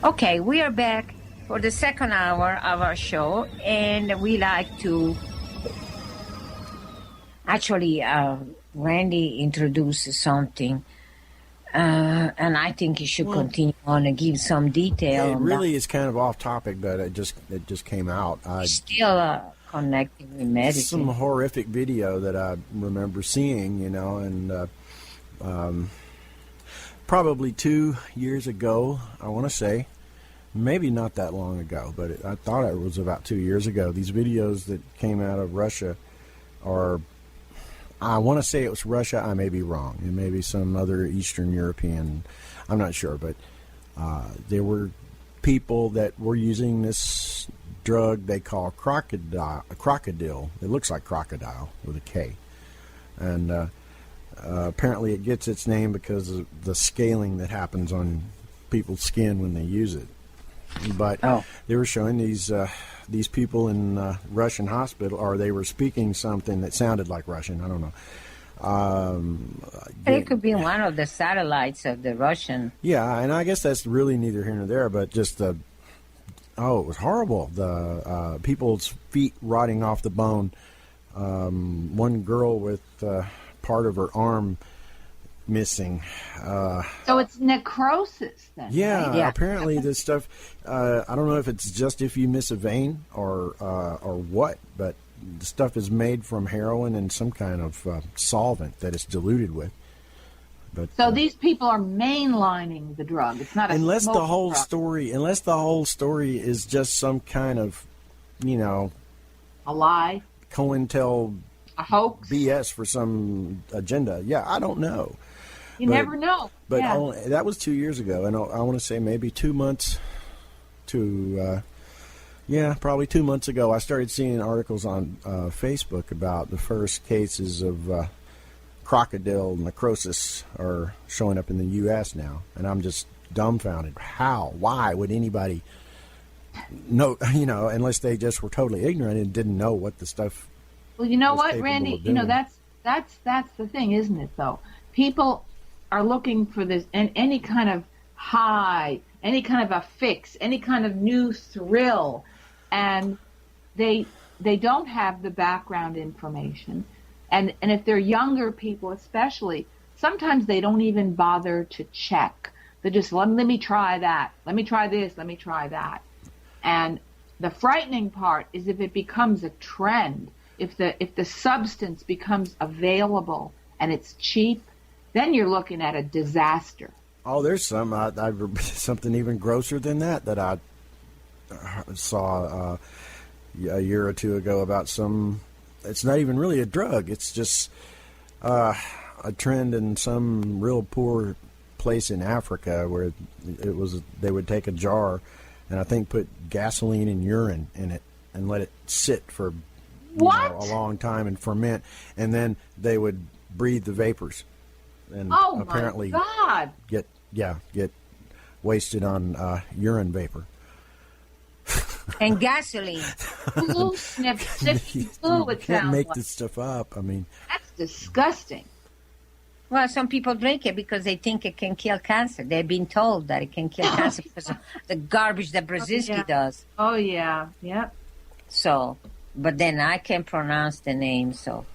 Okay, we are back for the second hour of our show, and we like to actually Randy introduces something, and I think he should continue on and give some detail. It really is kind of off topic, but it just came out. Still connecting with medicine. Some horrific video that I remember seeing, and probably 2 years ago, I want to say. Maybe not that long ago, but I thought it was about 2 years ago. These videos that came out of Russia are, I want to say it was Russia. I may be wrong. It may be some other Eastern European. I'm not sure, but there were people that were using this drug they call crocodile. It looks like crocodile with a K. And apparently it gets its name because of the scaling that happens on people's skin when they use it. But they were showing these people in Russian hospital, or they were speaking something that sounded like Russian. I don't know. It could be one of the satellites of the Russian. Yeah, and I guess that's really neither here nor there. But just it was horrible. The people's feet rotting off the bone. One girl with part of her arm missing. So it's necrosis then. Yeah, right? Yeah. Apparently this stuff. I don't know if it's just if you miss a vein or what, but the stuff is made from heroin and some kind of solvent that it's diluted with. But so these people are mainlining the drug. It's not unless the whole drug. story. Unless the whole story is just some kind of, a lie, COINTEL, a hoax, BS for some agenda. Yeah, I don't know. You never know. But yeah. That was 2 years ago, and I want to say maybe 2 months to, probably 2 months ago, I started seeing articles on Facebook about the first cases of crocodile necrosis are showing up in the U.S. now, and I'm just dumbfounded. How? Why would anybody know, unless they just were totally ignorant and didn't know what the stuff. Well, you know what, Randy? That's the thing, isn't it? Though people are looking for this and any kind of high, any kind of a fix, any kind of new thrill, and they don't have the background information, and if they're younger people, especially, sometimes they don't even bother to check. They just let me try that, let me try this, let me try that, and the frightening part is if it becomes a trend. If the substance becomes available and it's cheap, then you're looking at a disaster. Oh, there's some something even grosser than that I saw a year or two ago about some. It's not even really a drug. It's just a trend in some real poor place in Africa where they would take a jar and I think put gasoline and urine in it and let it sit for a long time and ferment, and then they would breathe the vapors, and apparently my God. get wasted on urine vapor and gasoline. Glue sniffing glue. You can't make this stuff up. I mean, that's disgusting. Well, some people drink it because they think it can kill cancer. They've been told that it can kill cancer because of the garbage that Brzezinski does. Oh yeah, yep. So. But then I can't pronounce the name, so.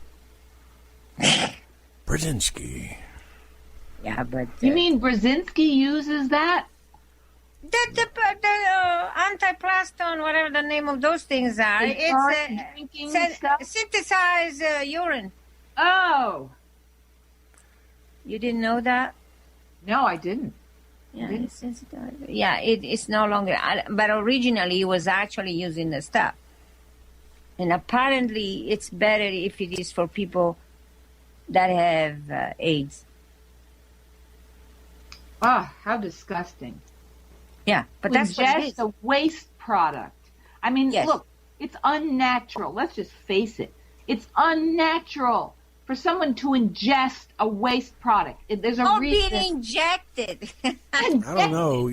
Brzezinski. Yeah, but... you mean Brzezinski uses that? The antiplaston, whatever the name of those things are. It's synthesized urine. Oh. You didn't know that? No, I didn't. Yeah, it's no longer... But originally, it was actually using the stuff. And apparently, it's better if it is for people that have AIDS. Ah, how disgusting. Yeah, but that's what it is. Just a waste product. I mean, look, it's unnatural. Let's just face it. It's unnatural for someone to ingest a waste product. There's a reason. Being injected. I don't know.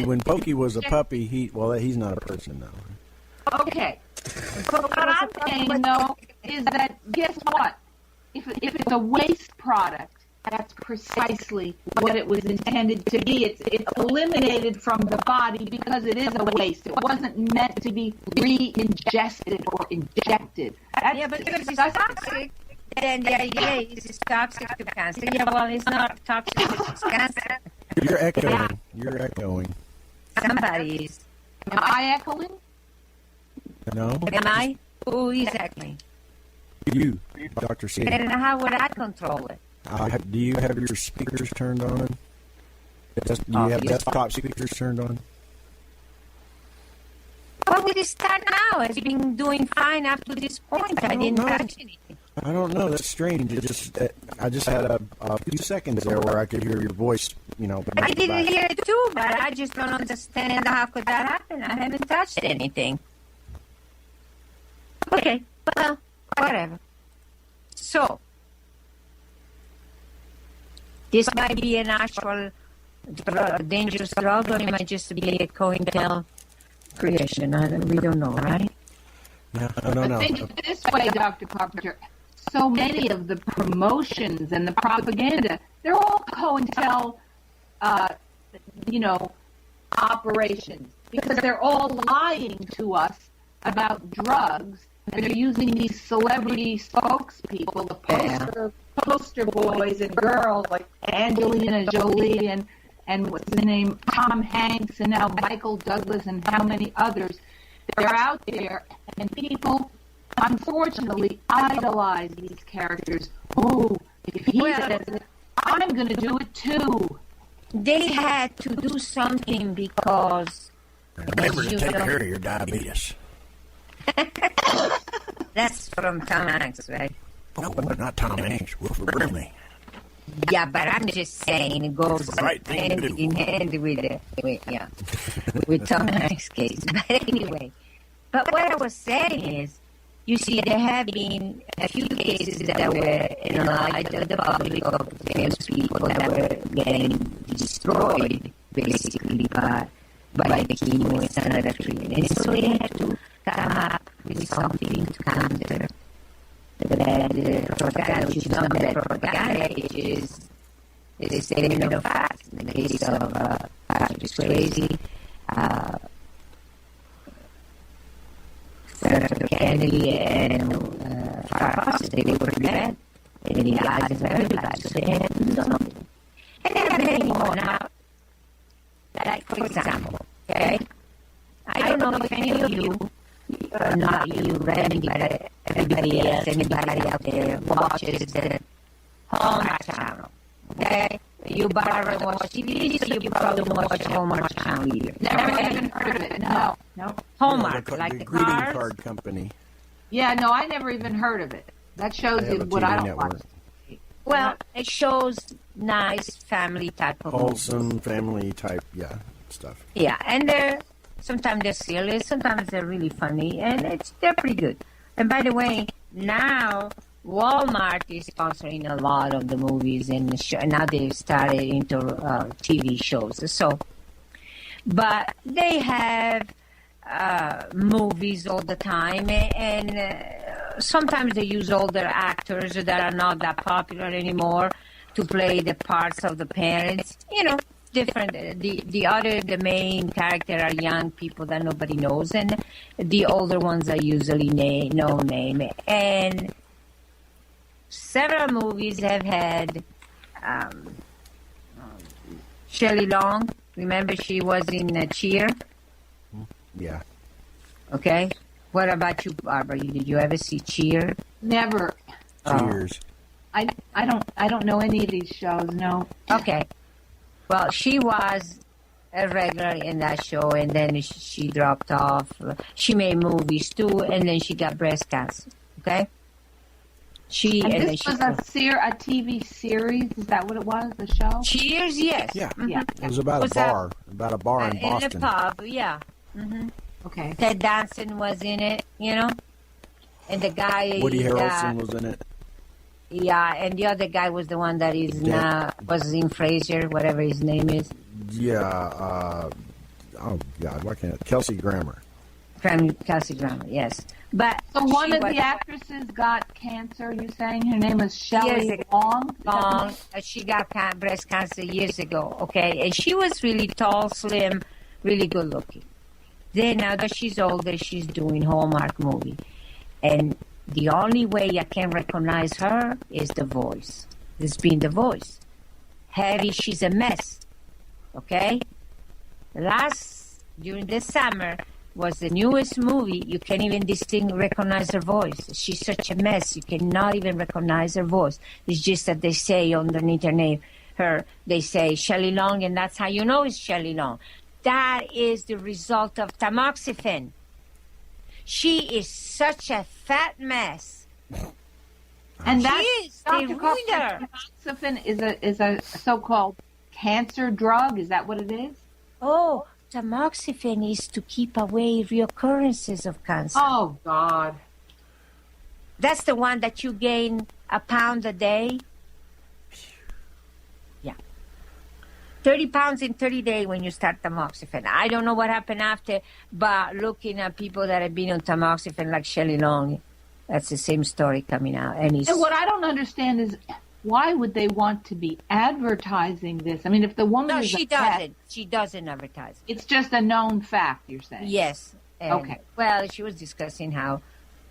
When Pokey was a puppy, he's not a person now. Okay. But what I'm saying, though, is that guess what? If it's a waste product, that's precisely what it was intended to be. It's eliminated from the body because it is a waste. It wasn't meant to be re-ingested or injected. Yeah, but because it's toxic, then the idea is it's toxic to cancer. Yeah, well, it's not toxic, it's cancer. You're echoing. You're echoing. Somebody is. Am I echoing? No? Am I? Who is echoing? You, Dr. C. And how would I control it? Do you have your speakers turned on? Do you have desktop speakers turned on? Well, we start now. It's been doing fine up to this point. I didn't touch anything. I don't know. That's strange. I just had a few seconds there where I could hear your voice, I didn't hear it too, but I just don't understand how could that happen. I haven't touched anything. Okay, well, whatever. So, this might be an actual dangerous drug, or it might just be a COINTEL creation. We don't know, right? Yeah, I don't know. Think of it this way, Dr. Carpenter. So many of the promotions and the propaganda, they're all COINTEL, operations, because they're all lying to us about drugs, and they're using these celebrity spokespeople, the poster boys and girls like Angelina Jolie and what's the name, Tom Hanks, and now Michael Douglas, and how many others. They're out there, and people, unfortunately, idolize these characters. Oh, if he says it, I'm going to do it too. They had to do something because... Remember to take care of your diabetes. That's from Tom Hanks, right? No, not Tom Hanks. Wilford Brimley. Yeah, but I'm just saying it goes right hand in hand with Tom Hanks' case. But anyway, but what I was saying is, you see, there have been a few cases that were in the light of the public, of famous people that were getting destroyed, basically, by the chemo and another treatment. And so they had to come up with something to counter the bad propaganda, which is not bad propaganda, which is a statement of fact. In the case of Patrick Swayze, Senator Kennedy, and Farrah Fawcett, they were bad in the eyes of everybody, so they had to do something. And there are many more now. Like, for example, okay, I don't know if any of you, not you, Randy, but everybody else, anybody out there watches the Hallmark Channel, okay? You Barbara watch TV, so you probably don't watch the Hallmark Channel either. Never even heard of it. No. Hallmark, the like the greeting cards. card company. Yeah, no, I never even heard of it. That shows you what I don't watch. Well, it shows nice family type of wholesome family type, stuff. Yeah, and sometimes they're silly, sometimes they're really funny, and they're pretty good. And by the way, now Walmart is sponsoring a lot of the movies, and now they've started into TV shows. So, but they have movies all the time, and sometimes they use older actors that are not that popular anymore to play the parts of the parents. Different. The main character are young people that nobody knows, and the older ones are usually no name. And several movies have had Shelley Long. Remember, she was in Cheer. Yeah. Okay. What about you, Barbara? Did you ever see Cheer? Never. Cheers. I don't know any of these shows. No. Okay. Well, she was a regular in that show, and then she dropped off. She made movies too, and then she got breast cancer. Okay. This was a TV series. Is that what it was? The show? Cheers. Yes. Yeah. Mm-hmm. Yeah. It was about a bar in Boston. In a pub. Yeah. Mm-hmm. Okay. Ted Danson was in it. And the guy. Woody Harrelson was in it. Yeah, and the other guy was the one that is now was in Frasier, whatever his name is. Yeah. Oh God, why can't Kelsey Grammer? Kelsey Grammer, yes. But so one of the actresses got cancer. You're saying her name was Shelley Long. Long. She got breast cancer years ago. Okay, and she was really tall, slim, really good looking. Then now that she's older, she's doing Hallmark movie, and the only way I can recognize her is the voice. It's been the voice. Harry, she's a mess. Okay, during this summer was the newest movie. You can't even recognize her voice. She's such a mess. You cannot even recognize her voice. It's just that they say underneath her name, they say Shelley Long, and that's how you know it's Shelley Long. That is the result of tamoxifen. She is such a fat mess. And that's Dr. Carpenter. Tamoxifen is a so-called cancer drug. Is that what it is? Oh, tamoxifen is to keep away reoccurrences of cancer. Oh, God. That's the one that you gain a pound a day? Yeah. 30 pounds in 30 days when you start tamoxifen. I don't know what happened after, but looking at people that have been on tamoxifen like Shelley Long, that's the same story coming out. And what I don't understand is why would they want to be advertising this? I mean, if the woman is she doesn't. She doesn't advertise. It's just a known fact, you're saying? Yes. Okay. Well, she was discussing how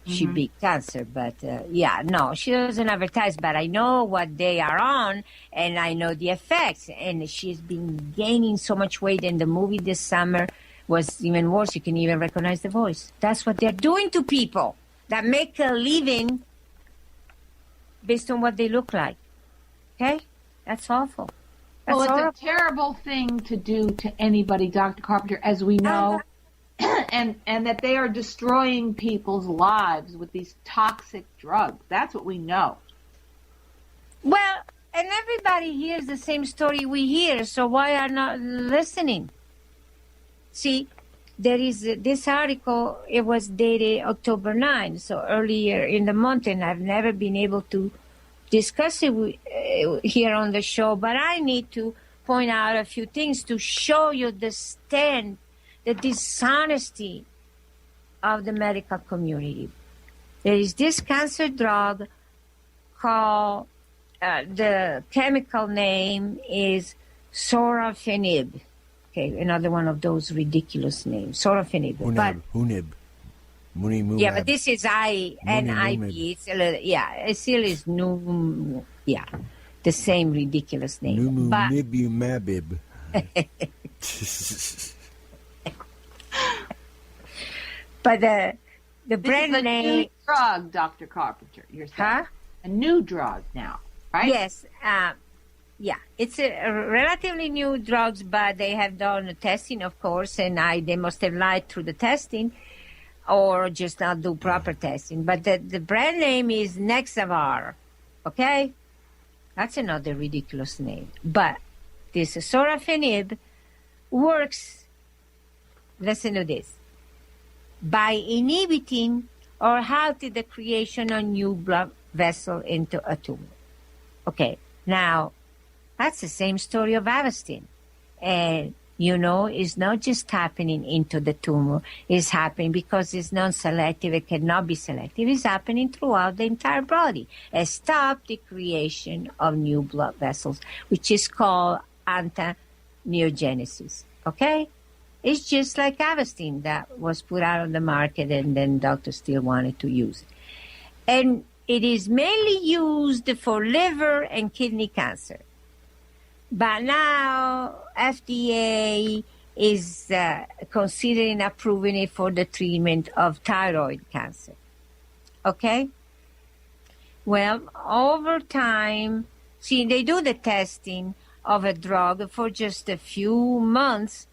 she beat cancer, but no, she doesn't advertise, but I know what they are on, and I know the effects, and she's been gaining so much weight, and the movie this summer was even worse. You can even recognize the voice. That's what they're doing to people that make a living based on what they look like. Okay? That's awful. That's horrible. It's a terrible thing to do to anybody, Dr. Carpenter, as we know, and that they are destroying people's lives with these toxic drugs. That's what we know. Well, and everybody hears the same story we hear, so why are not listening? See, there is this article, it was dated October 9, so earlier in the month, and I've never been able to discuss it here on the show, but I need to point out a few things to show you the dishonesty of the medical community. There is this cancer drug called, the chemical name is sorafenib. Okay, another one of those ridiculous names, sorafenib. Hunib. Yeah, but this is INIB. It still is the same ridiculous name. Numumibumabib. But the brand name. New drug, Dr. Carpenter. You're saying? Huh? A new drug now, right? Yes. It's a relatively new drugs, but they have done testing, of course, and they must have lied through the testing, or just not do proper testing. But the brand name is Nexavar. Okay, that's another ridiculous name. But this sorafenib works. Listen to this. By inhibiting or halting the creation of new blood vessel into a tumor. Okay, now that's the same story of Avastin. And, it's not just happening into the tumor. It's happening because it's non-selective. It cannot be selective. It's happening throughout the entire body. It stops the creation of new blood vessels, which is called anti-neogenesis. Okay? It's just like Avastin that was put out on the market and then doctors still wanted to use it. And it is mainly used for liver and kidney cancer. But now FDA is considering approving it for the treatment of thyroid cancer. Okay? Well, over time, they do the testing of a drug for just a few months,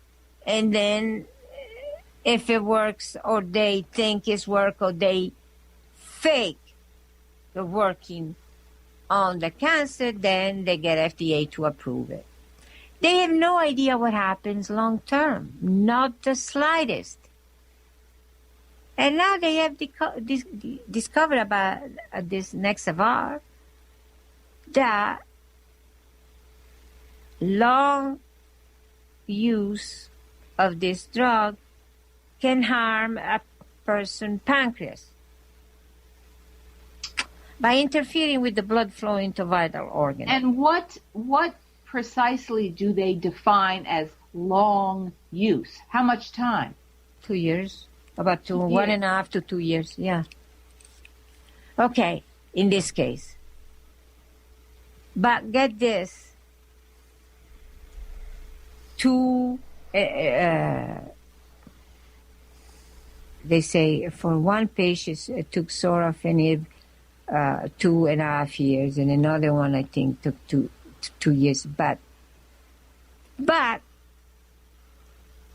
and then if it works or they think it's work or they fake the working on the cancer, then they get FDA to approve it. They have no idea what happens long term, not the slightest. And now they have discovered about this Nexavar that long use of this drug can harm person's pancreas by interfering with the blood flow into vital organs. And what precisely do they define as long use? How much time? 2 years. About 1.5 to 2 years, yeah. Okay, in this case. But get this. They say for one patient it took sorafenib 2.5 years, and another one I think took 2 years. But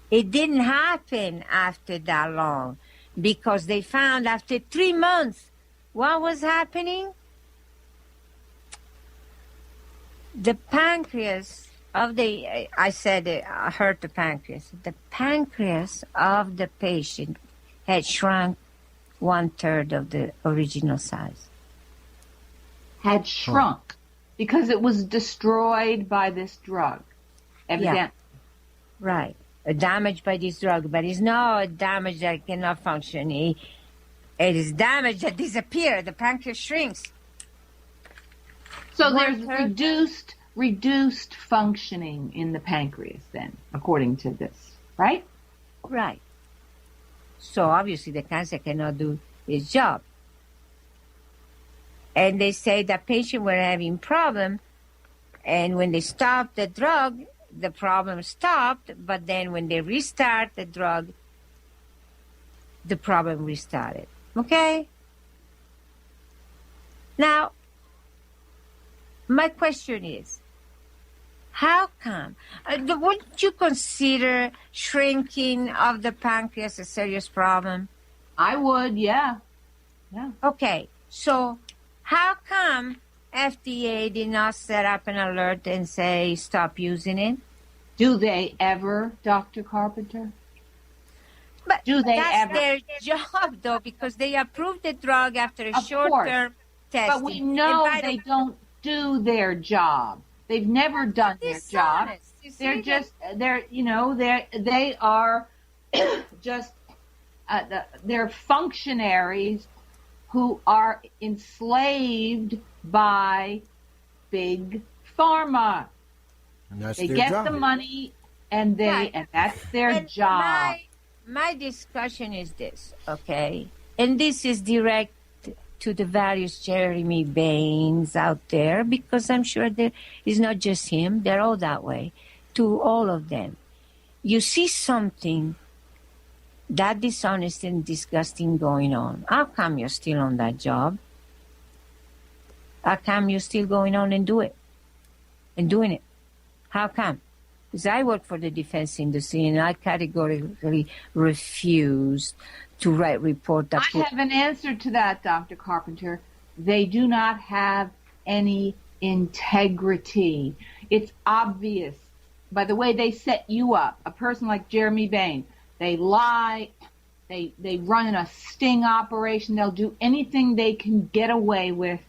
it didn't happen after that long, because they found after 3 months what was happening. The pancreas of I hurt the pancreas. The pancreas of the patient had shrunk 1/3 of the original size. Had shrunk because it was destroyed by this drug, evidently. Yeah. Right. Damaged by this drug, but it's not damage that cannot function. It is damage that disappears. The pancreas shrinks. So there's reduced functioning in the pancreas then, according to this, right? Right. So obviously the cancer cannot do its job. And they say the patient were having problem, and when they stopped the drug, the problem stopped, but then when they restart the drug, the problem restarted. Okay? Now, my question is, how come? Wouldn't you consider shrinking of the pancreas a serious problem? I would, yeah. Yeah. Okay, so how come FDA did not set up an alert and say stop using it? Do they ever, Dr. Carpenter? But do they that's ever? Their job, though, because they approved the drug after a short-term testing. But we know they don't do their job. They've never done their job. They are just, they're functionaries who are enslaved by big pharma. And that's they their get job. the money, and that's their job. My discussion is this, okay? And this is direct to the various Jeremy Baines out there, because I'm sure there is not just him, they're all that way, to all of them. You see something that dishonest and disgusting going on. How come you're still on that job? How come you're still going on and doing it? How come? Because I work for the defense industry, and I categorically refuse to write report that... I have an answer to that, Dr. Carpenter. They do not have any integrity. It's obvious by the way they set you up. A person like Jeremy Bain, they lie, they run a sting operation, they'll do anything they can get away with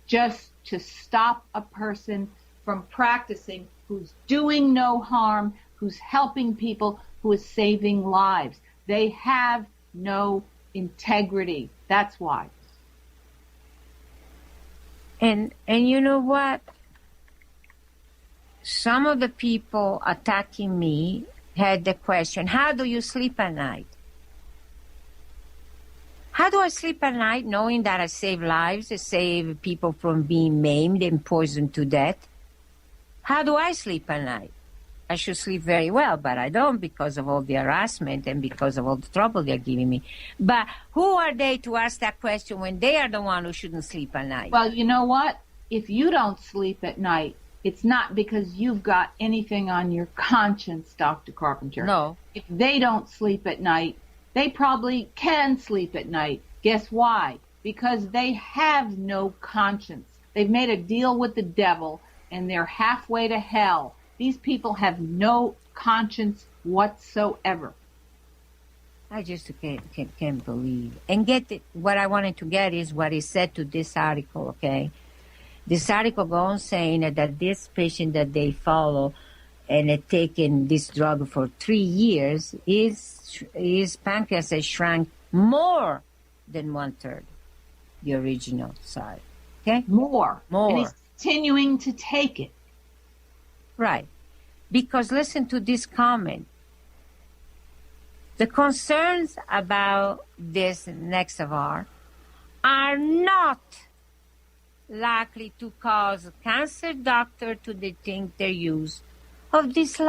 just to stop a person from practicing who's doing no harm, who's helping people, who is saving lives. They have no integrity. That's why. And you know what? Some of the people attacking me had the question, how do you sleep at night? How do I sleep at night knowing that I save lives, I save people from being maimed and poisoned to death? How do I sleep at night? I should sleep very well, but I don't because of all the harassment and because of all the trouble they're giving me. But who are they to ask that question when they are the one who shouldn't sleep at night? Well, you know what? If you don't sleep at night, it's not because you've got anything on your conscience, Dr. Carpenter. No. If they don't sleep at night, they probably can sleep at night. Guess why? Because they have no conscience. They've made a deal with the devil, and they're halfway to hell. These people have no conscience whatsoever. I just can't believe. And what I wanted to get is what is said to this article, okay? This article goes on saying that this patient that they follow and had taken this drug for 3 years, his pancreas has shrunk more than 1/3 the original size. Okay? More. More. And he's continuing to take it. Right. Because listen to this comment. The concerns about this Nexavar are not likely to cause cancer doctor to rethink their use of this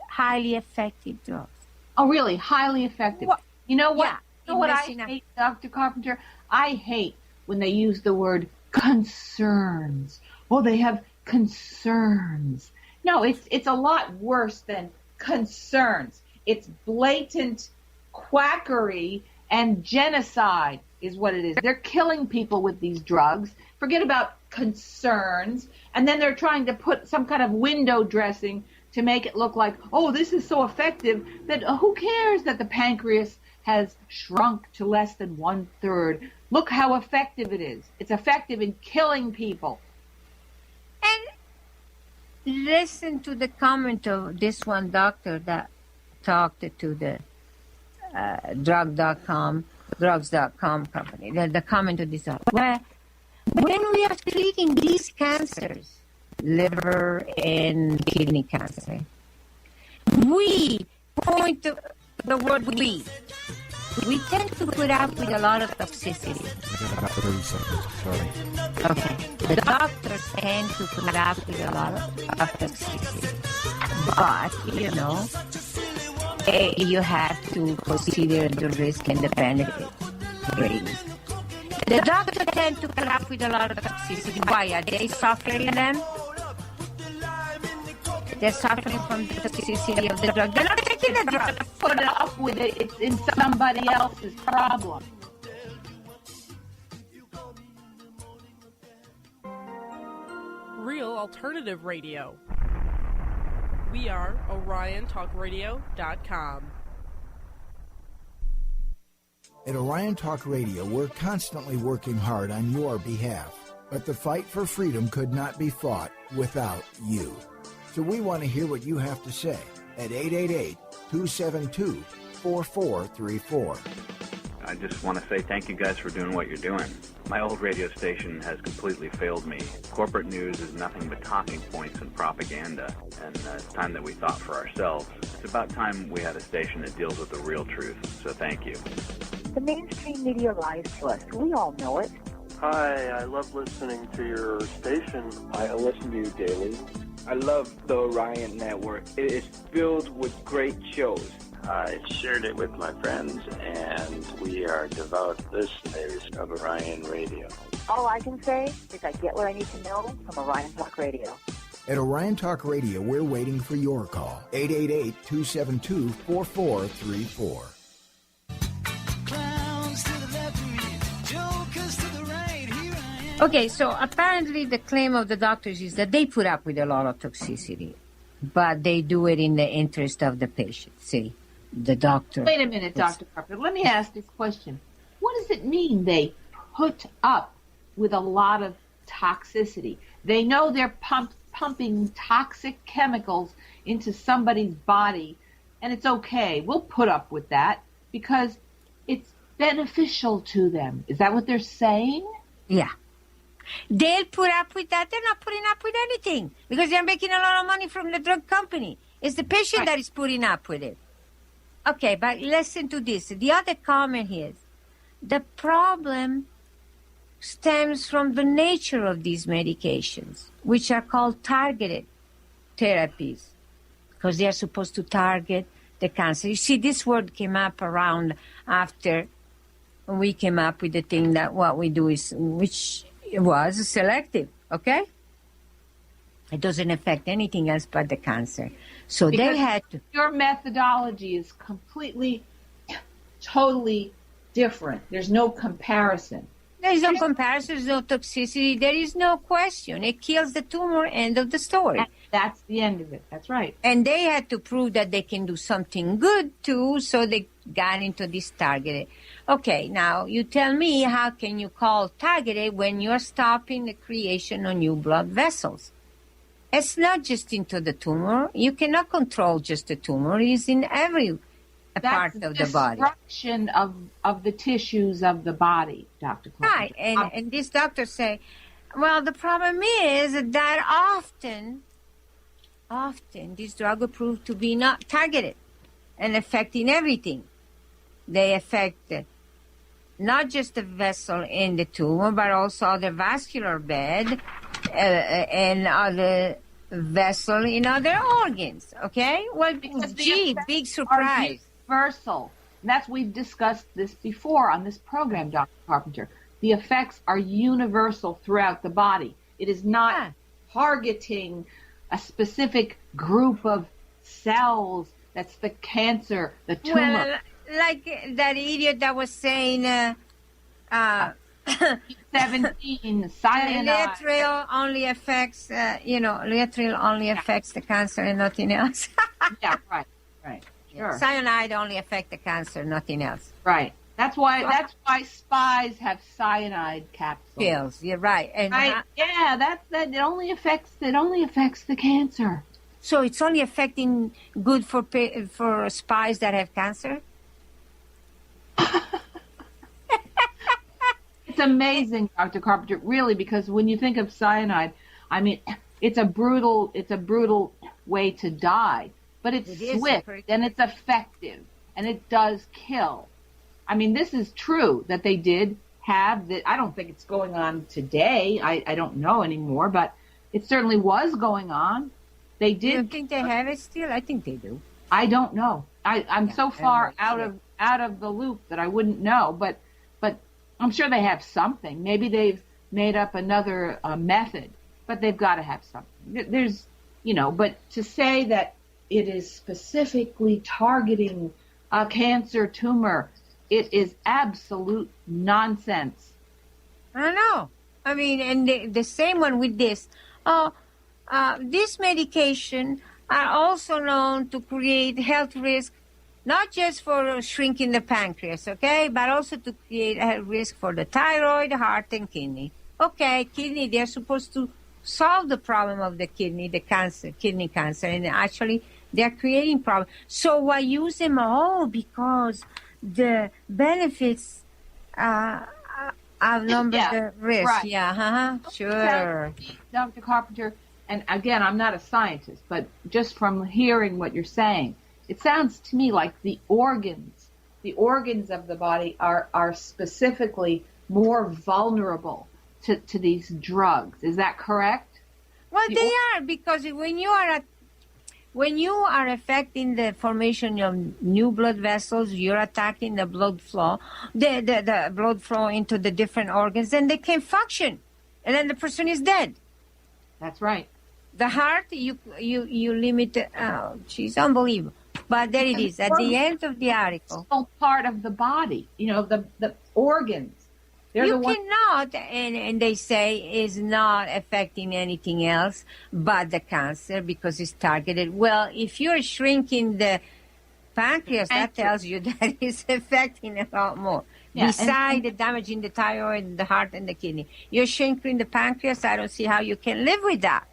highly effective drugs. Oh, really? Highly effective. What? You know what? Yeah, you know what I hate, Dr. Carpenter? I hate when they use the word concerns. Oh, they have concerns. No, it's a lot worse than concerns. It's blatant quackery and genocide is what it is. They're killing people with these drugs. Forget about concerns. And then they're trying to put some kind of window dressing to make it look like, oh, this is so effective that who cares that the pancreas has shrunk to less than 1/3. Look how effective it is. It's effective in killing people. And listen to the comment of this one doctor that talked to the drugs.com company. The comment of this, where when we are treating these cancers, liver and kidney cancer, we point to the word we tend to put up with a lot of toxicity. About 30 seconds. Sorry. Okay. The doctors tend to put up with a lot of toxicity. But, you have to consider the risk and the benefit. The doctors tend to put up with a lot of toxicity. Why? Are they suffering them? They're suffering from the toxicity of the drug. They're not taking the drug. Put up with it. It's in somebody else's problem. Real alternative radio. We are OrionTalkRadio.com. At Orion Talk Radio, we're constantly working hard on your behalf. But the fight for freedom could not be fought without you. So we want to hear what you have to say at 888-272-4434. I just want to say thank you guys for doing what you're doing. My old radio station has completely failed me. Corporate news is nothing but talking points and propaganda, and it's time that we thought for ourselves. It's about time we had a station that deals with the real truth, so thank you. The mainstream media lies to us. We all know it. Hi, I love listening to your station. I listen to you daily. I love the Orion Network. It is filled with great shows. I shared it with my friends, and we are devout listeners of Orion Radio. All I can say is I get what I need to know from Orion Talk Radio. At Orion Talk Radio, we're waiting for your call. 888-272-4434. Okay, so apparently the claim of the doctors is that they put up with a lot of toxicity, but they do it in the interest of the patient. See, the doctor. Wait a minute, Dr. Carpenter. Let me ask this question. What does it mean they put up with a lot of toxicity? They know they're pumping toxic chemicals into somebody's body, and it's okay. We'll put up with that because it's beneficial to them. Is that what they're saying? Yeah. They'll put up with that. They're not putting up with anything because they're making a lot of money from the drug company. It's the patient that is putting up with it. Okay, but listen to this. The other comment is the problem stems from the nature of these medications, which are called targeted therapies because they are supposed to target the cancer. You see, this word came up around after we came up with the thing that what we do is, which was selective, okay? It doesn't affect anything else but the cancer. So because they had to. Your methodology is completely, totally different. There's no comparison. There is no comparison, there's no toxicity, there is no question. It kills the tumor, end of the story. That's the end of it. That's right. And they had to prove that they can do something good too, so they got into this targeted. Okay, now you tell me, how can you call targeted when you're stopping the creation of new blood vessels? It's not just into the tumor. You cannot control just the tumor. It's in every a part of the body. Destruction of the tissues of the body, Dr. Clark. Right, and these doctors say, well, the problem is that often these drugs prove to be not targeted and affecting everything. They affect not just the vessel in the tumor, but also the vascular bed and other vessel in other organs. Okay? Well, because big surprise. Universal. And that's, we've discussed this before on this program, Dr. Carpenter. The effects are universal throughout the body. It is not targeting a specific group of cells. That's the cancer, the tumor. Well, like that idiot that was saying 17 cyanide. Letril only affects, Letril only affects the cancer and nothing else. Yeah, right. Sure. Cyanide only affects the cancer, nothing else. Right. That's why spies have cyanide capsules. Pills. You're right. And that it only affects the cancer. So it's only affecting good for spies that have cancer? It's amazing, Dr. Carpenter, really, because when you think of cyanide, I mean, it's a brutal way to die, but it's swift and it's effective and it does kill. I mean, this is true that they did have that. I don't think it's going on today. I don't know anymore, but it certainly was going on. They did. You think they have it still? I think they do. I don't know. I'm so far out of the loop that I wouldn't know, but I'm sure they have something. Maybe they've made up another method, but they've got to have something. There's, but to say that it is specifically targeting a cancer tumor, it is absolute nonsense. I know. I mean, and the same one with this. This medication are also known to create health risk, not just for shrinking the pancreas, okay, but also to create a risk for the thyroid, heart, and kidney. Okay, kidney, they're supposed to solve the problem of the kidney, kidney cancer, and actually they're creating problems. So why use them all? Because the benefits outnumber the risk. Right. Yeah, sure. Dr. Carpenter, and again, I'm not a scientist, but just from hearing what you're saying, it sounds to me like the organs of the body are specifically more vulnerable to these drugs. Is that correct? Well, they are, because when you are affecting the formation of new blood vessels, you're attacking the blood flow, the blood flow into the different organs, and they can function, and then the person is dead. That's right. The heart, you limit. She's unbelievable. But there it is, at the end of the article. It's all part of the body, the organs. You cannot, and they say, is not affecting anything else but the cancer because it's targeted. Well, if you're shrinking the pancreas, that tells you that it's affecting a lot more. Yeah, besides the damaging the thyroid, the heart, and the kidney. You're shrinking the pancreas, I don't see how you can live with that.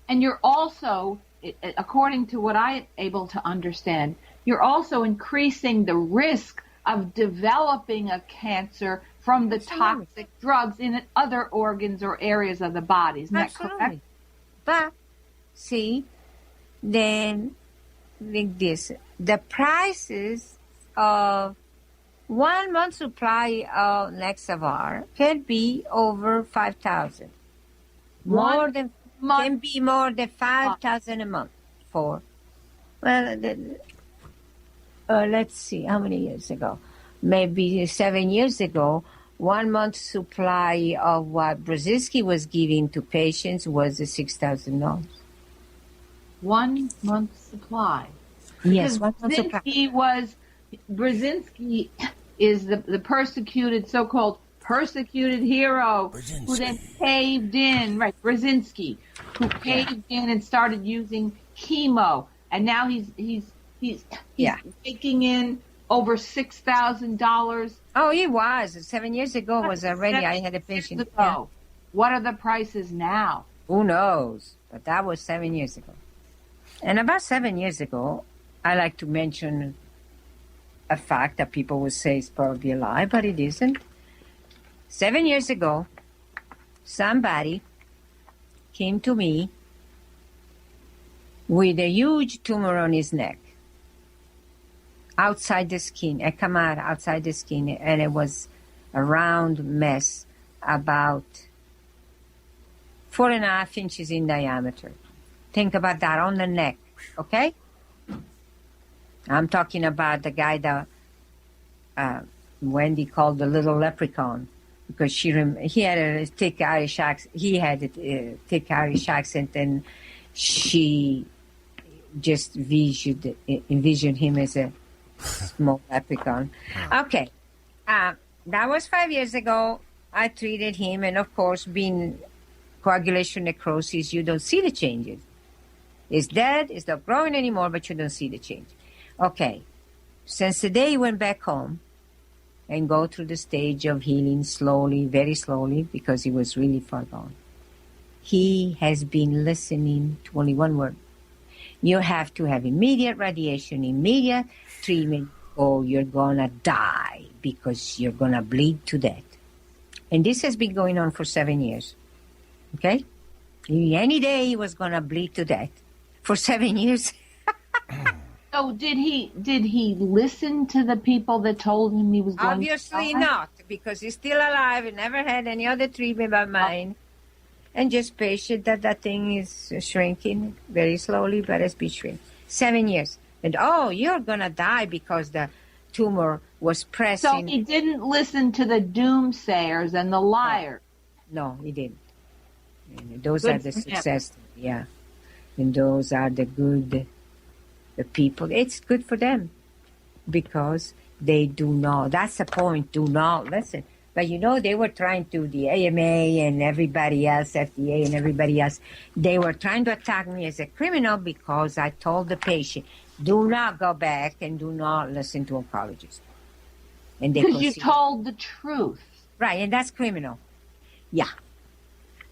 And you're also, according to what I'm able to understand, you're also increasing the risk of developing a cancer from the toxic drugs in other organs or areas of the body. Isn't that correct? But, see, then, like this, the prices of 1 month supply of Nexavar can be over $5,000. Can be more than $5,000 a month for. Well, let's see, how many years ago? Maybe 7 years ago, 1 month supply of what Brzezinski was giving to patients was $6,000. 1 month supply. Yes, 1 month supply. Brzezinski is the persecuted, so-called persecuted hero who then caved in, right, Brzezinski, who caved in and started using chemo, and now he's taking in over $6,000. Oh, he was. 7 years ago was already, I had a patient. Yeah. What are the prices now? Who knows? But that was 7 years ago. And about 7 years ago, I like to mention a fact that people would say is probably a lie, but it isn't. 7 years ago, somebody came to me with a huge tumor on his neck, outside the skin. It came out outside the skin, and it was a round mess about 4.5 inches in diameter. Think about that, on the neck, okay? I'm talking about the guy that Wendy called the little leprechaun, because he had a thick Irish accent. He had a thick Irish accent, and she just envisioned him as a small leprechaun. Okay, that was 5 years ago. I treated him, and of course, being coagulation necrosis, you don't see the changes. It's dead, it's not growing anymore, but you don't see the change. Okay, since the day he went back home and go through the stage of healing slowly, very slowly, because he was really far gone, he has been listening to only one word. You have to have immediate radiation, immediate treatment, or you're gonna die because you're gonna bleed to death. And this has been going on for 7 years. Okay? Any day he was gonna bleed to death. For 7 years. So did he listen to the people that told him he was going Obviously to die? not, because he's still alive and never had any other treatment but mine. And just patient that thing is shrinking very slowly, but it's been shrinking. 7 years. And you're gonna die because the tumor was pressing. So he didn't listen to the doomsayers and the liars. No, he didn't. And those Good are the for him. success. Yeah. And those are the people. It's good for them because they do not. That's the point. Do not listen. But they were trying to, the AMA and everybody else, FDA and everybody else, they were trying to attack me as a criminal because I told the patient, do not go back and do not listen to oncologists. And because you told the truth. Right, and that's criminal. Yeah.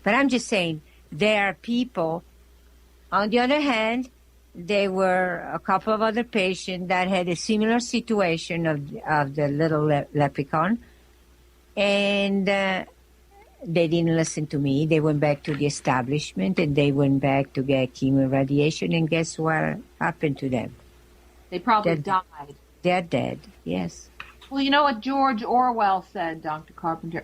But I'm just saying, there are people. On the other hand, there were a couple of other patients that had a similar situation of the little leprechaun, and they didn't listen to me. They went back to the establishment, and they went back to get chemo radiation, and guess what happened to them? They probably died. They're dead, yes. Well, you know what George Orwell said, Dr. Carpenter?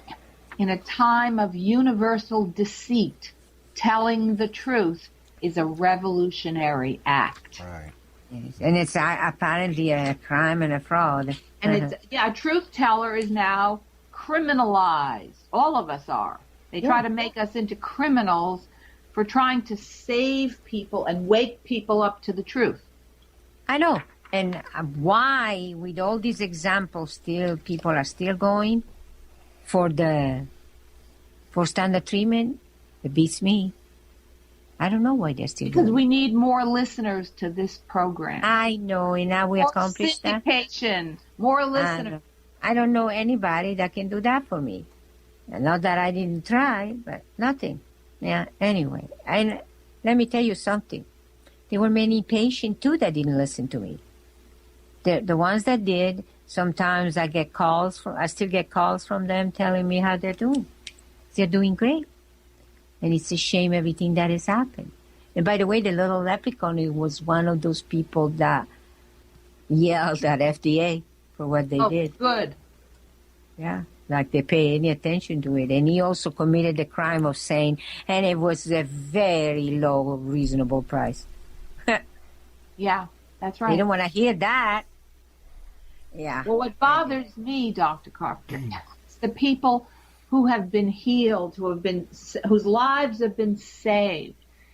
In a time of universal deceit, telling the truth is a revolutionary act. Right. Yes. And it's apparently a crime and a fraud. And a truth teller is now criminalized. All of us are. They try to make us into criminals for trying to save people and wake people up to the truth. I know. And why, with all these examples, people are still going for standard treatment? It beats me. I don't know why they're still because doing it. We need more listeners to this program. I know, and now we accomplished that. More syndication, more listeners. I don't know anybody that can do that for me. Not that I didn't try, but nothing. Yeah. Anyway, and let me tell you something. There were many patients too that didn't listen to me. The ones that did, sometimes I still get calls from them telling me how they're doing. They're doing great. And it's a shame everything that has happened. And by the way, the little leprechaun was one of those people that yelled at FDA for what they did. Oh, good. Yeah, like they pay any attention to it. And he also committed the crime of saying, and it was a very low, reasonable price. Yeah, that's right. They don't want to hear that. Yeah. Well, what bothers me, Dr. Carpenter, is the people who have been healed, whose lives have been saved,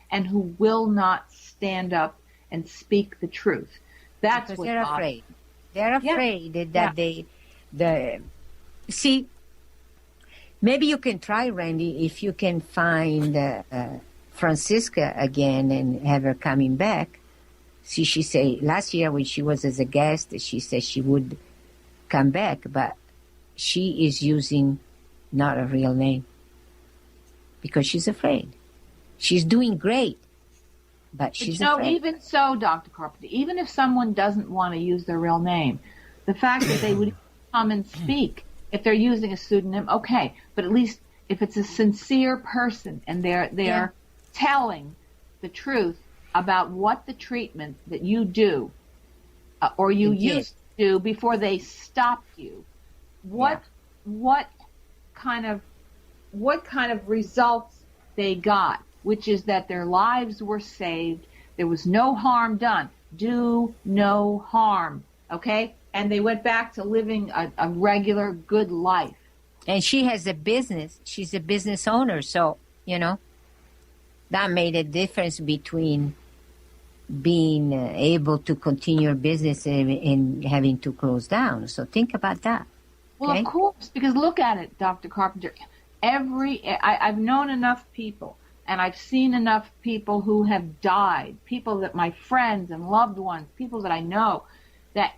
and who will not stand up and speak the truth. That's because what they're afraid. They're afraid that see, maybe you can try, Randy, if you can find Francisca again and have her coming back. See, she said last year when she was as a guest, she said she would come back, but she is using not a real name because she's afraid. She's doing great, but she's afraid. Even so, Dr. Carpenter, even if someone doesn't want to use their real name, The fact that they would come and speak if they're using a pseudonym, okay, but at least if it's a sincere person and they're telling the truth about what the treatment that you do or you used to do before they stopped you, what kind of results they got, which is that their lives were saved, there was no harm done. Do no harm, okay? And they went back to living a regular, good life. And she has a business. She's a business owner, so, that made a difference between being able to continue your business and having to close down. So think about that. Well, okay? Of course, because look at it, Dr. Carpenter. I've known enough people, and I've seen enough people who have died, people that my friends and loved ones, people that I know, that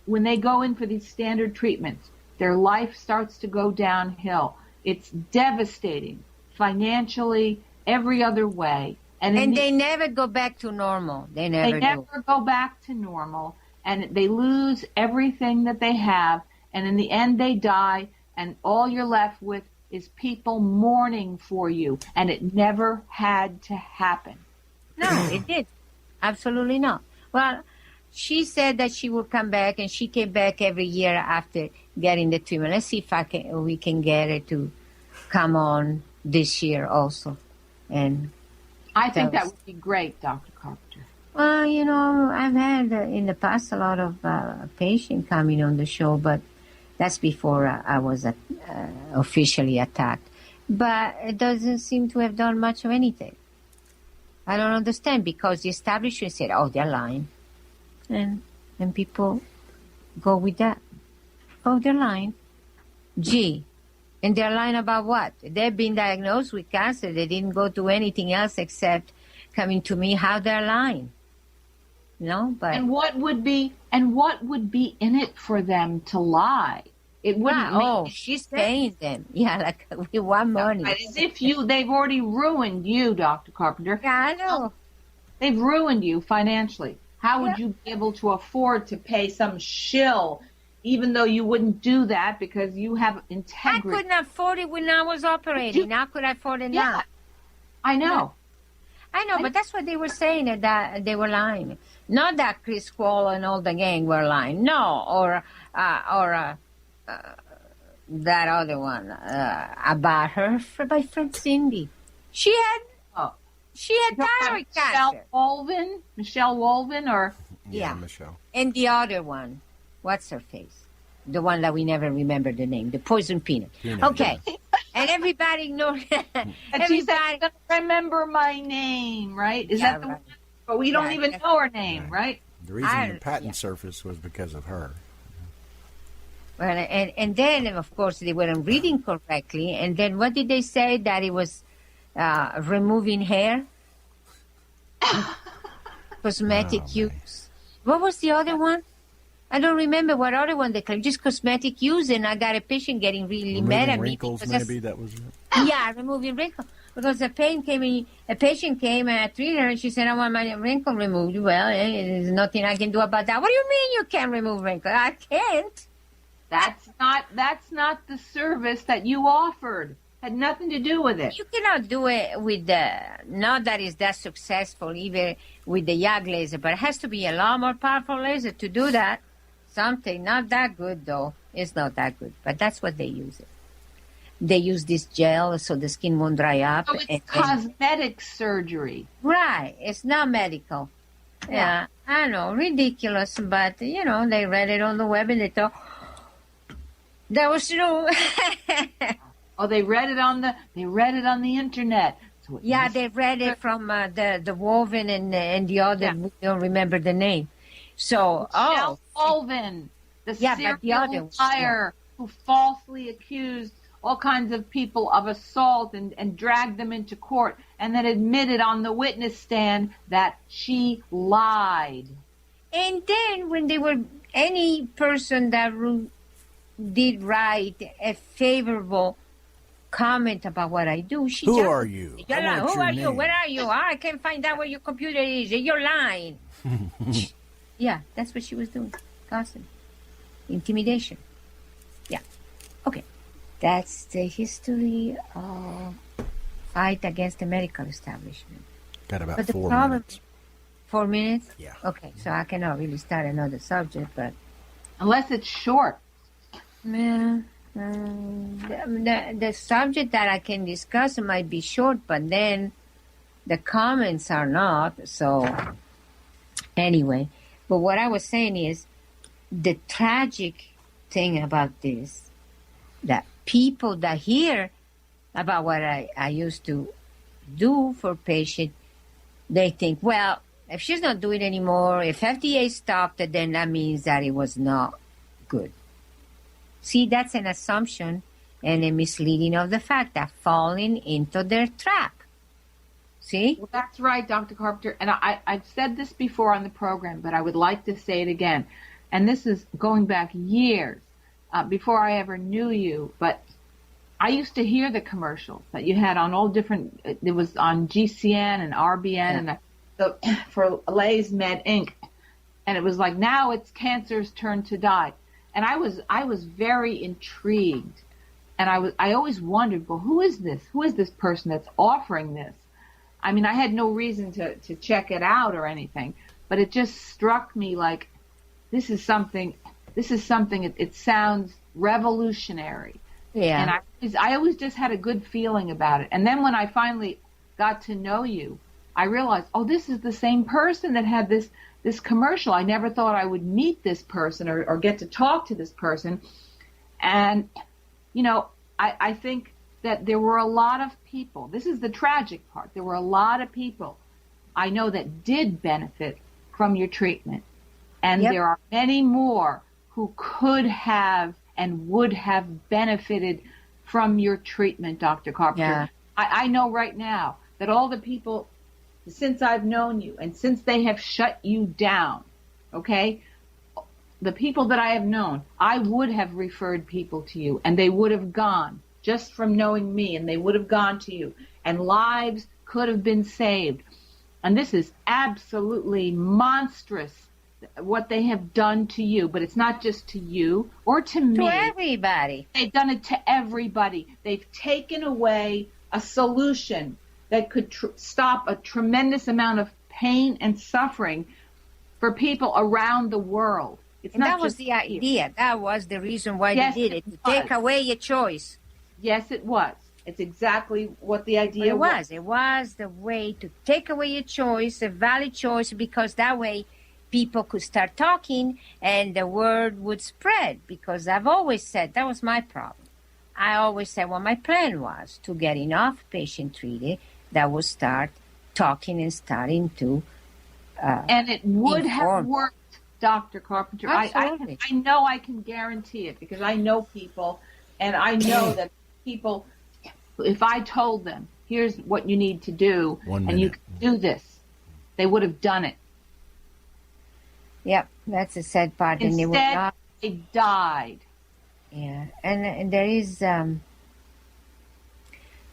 when they go in for these standard treatments, their life starts to go downhill. It's devastating, financially, every other way. And they never go back to normal. They never go back to normal, and they lose everything that they have, and in the end they die, and all you're left with is people mourning for you, and it never had to happen. No, it did. Absolutely not. Well, she said that she would come back, and she came back every year after getting the treatment. Let's see if we can get her to come on this year also. And I think that would be great, Dr. Carpenter. Well, I've had in the past a lot of patients coming on the show, but that's before I was officially attacked. But it doesn't seem to have done much of anything. I don't understand, because the establishment said, oh, they're lying. And people go with that. Oh, they're lying. Gee. And they're lying about what? They've been diagnosed with cancer. They didn't go to anything else except coming to me. How they're lying. But and what would be in it for them to lie? It wouldn't. She's paying them. Yeah, like we want money. As if they've already ruined you, Dr. Carpenter. Yeah, I know. They've ruined you financially. How would you be able to afford to pay some shill, even though you wouldn't do that because you have integrity? I couldn't afford it when I was operating. How could I afford it now? I know. I know, but that's what they were saying, that they were lying. Not that Chris Quall and all the gang were lying. No, or that other one about her by friend Cindy. She had thyroid cancer. Michelle Wolvin, or Michelle. And the other one, what's her face? The one that we never remember the name, the poison peanut. Okay, and everybody knows. Everybody gonna remember my name, right? Is that the one? But we don't even know her name, right? The reason the patent surfaced was because of her. Well, and then, of course, they weren't reading correctly. And then what did they say? That it was removing hair? Cosmetic use. What was the other one? I don't remember what other one they claimed. Just cosmetic use, and I got a patient getting really mad at me. Wrinkles, maybe that was it. Yeah, removing wrinkles. Because a patient came and I treated her, and she said, I want my wrinkle removed. Well, there's nothing I can do about that. What do you mean you can't remove wrinkles? I can't. That's not the service that you offered. Had nothing to do with it. You cannot do it with not that it's that successful, even with the YAG laser, but it has to be a lot more powerful laser to do that. Something not that good, though. It's not that good, but that's what they use it. They use this gel so the skin won't dry up. So it's cosmetic surgery. Right. It's not medical. Yeah, I know. Ridiculous, but, they read it on the web and they thought, that was true. They read it on the internet. So they read it from the Woven and the other. We don't remember the name. So Michelle Wolvin, the serial liar who falsely accused all kinds of people of assault and dragged them into court, and then admitted on the witness stand that she lied. And then when they were any person that did write a favorable comment about what I do, Who are you? Who are you? Where are you? I can't find out where your computer is. You're lying. Yeah, that's what she was doing. Gossip. intimidation. Yeah. Okay. That's the history of fight against the medical establishment. Got about 4 minutes. 4 minutes? Yeah. Okay, so I cannot really start another subject, but... Unless it's short. Yeah. The subject that I can discuss might be short, but then the comments are not. So anyway, but what I was saying is the tragic thing about this, that people that hear about what I used to do for patients, they think, well, if she's not doing it anymore, if FDA stopped it, then that means that it was not good. See, that's an assumption and a misleading of the fact that falling into their trap. See? Well, that's right, Dr. Carpenter. And I've said this before on the program, but I would like to say it again. And this is going back years before I ever knew you. But I used to hear the commercials that you had on all different, it was on GCN and RBN and for Lay's Med Inc. And it was like, now it's cancer's turn to die. And I was very intrigued. And I always wondered, well, who is this? Who is this person that's offering this? I mean, I had no reason to check it out or anything, but it just struck me like this is something, it sounds revolutionary. Yeah. And I always just had a good feeling about it. And then when I finally got to know you, I realized, oh, this is the same person that had this commercial. I never thought I would meet this person or get to talk to this person. And, you know, I think that there were a lot of people. This is the tragic part. There were a lot of people I know that did benefit from your treatment. And there are many more who could have and would have benefited from your treatment, Dr. Carpenter. Yeah. I know right now that all the people, since I've known you and since they have shut you down, okay, the people that I have known, I would have referred people to you, and they would have gone just from knowing me, and they would have gone to you, and lives could have been saved. And this is absolutely monstrous, what they have done to you. But it's not just to you or to me. To everybody. They've done it to everybody. They've taken away a solution that could stop a tremendous amount of pain and suffering for people around the world. And that was the idea. That was the reason why they did it, to take away your choice. Yes, it was. It's exactly what the idea was. It was the way to take away your choice, a valid choice, because that way people could start talking and the word would spread. Because I've always said, that was my problem. I always said, well, my plan was to get enough patient treated that would start talking and starting to and it would have worked, Dr. Carpenter. Absolutely. I know I can guarantee it because I know people, and I know that people, if I told them, here's what you need to do, and you can do this, they would have done it. Yep, that's the sad part. Instead, and they, were not... they died. Yeah, and there is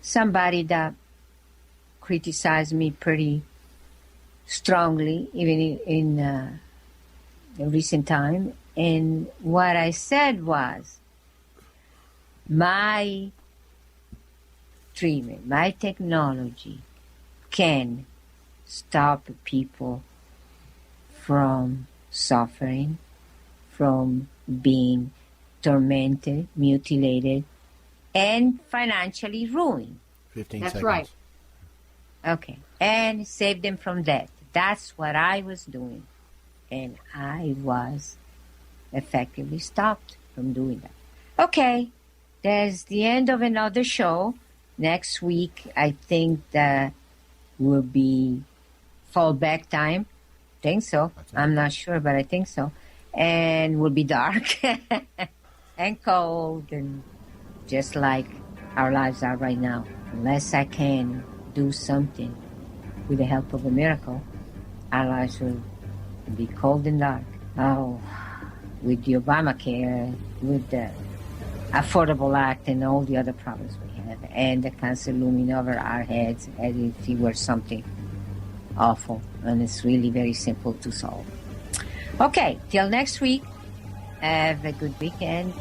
somebody that criticized me pretty strongly, even in the recent time. And what I said was, my treatment, my technology can stop people from suffering, from being tormented, mutilated, and financially ruined. 15 That's seconds. right. Okay. And save them from death. That's what I was doing. And I was effectively stopped from doing that. Okay. There's the end of another show. Next week, I think that will be fallback time. Think so. I'm not sure, but I think so. And will be dark and cold and just like our lives are right now. Unless I can do something with the help of a miracle, our lives will be cold and dark. Oh, with the Obamacare, with the Affordable Act and all the other problems we have, and the cancer looming over our heads as if it were something awful, and it's really very simple to solve. Okay, till next week, Have a good weekend.